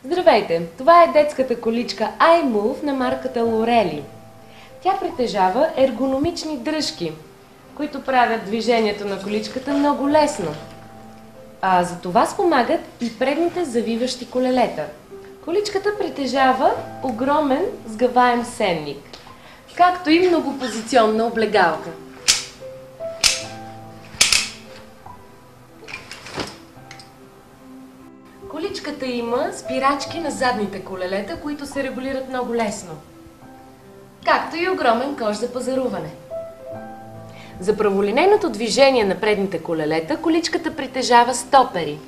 Здравейте! Това е детската количка iMove на марката Лорели. Тя притежава ергономични дръжки, които правят движението на количката много лесно. За това спомагат и предните завиващи колелета. Количката притежава огромен сгъваем сенник, както и многопозиционна облегалка. Количката има спирачки на задните колелета, които се регулират много лесно, както и огромен кош за пазаруване. За праволинейното движение на предните колелета, количката притежава стопери.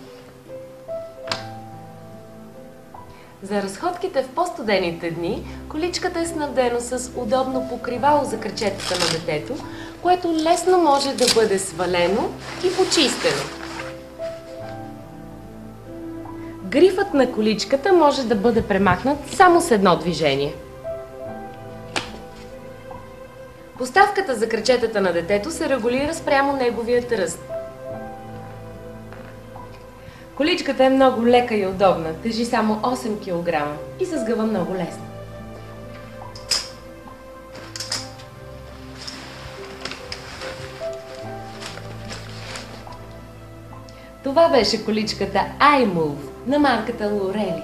За разходките в по-студените дни, количката е снабдена с удобно покривало за крачетата на детето, което лесно може да бъде свалено и почистено. Грифът на количката може да бъде премахнат само с едно движение. Поставката за крачетата на детето се регулира спрямо неговият ръст. Количката е много лека и удобна, тежи само 8 кг и се сгъва много лесно. Това беше количката iMove на марката Лорели.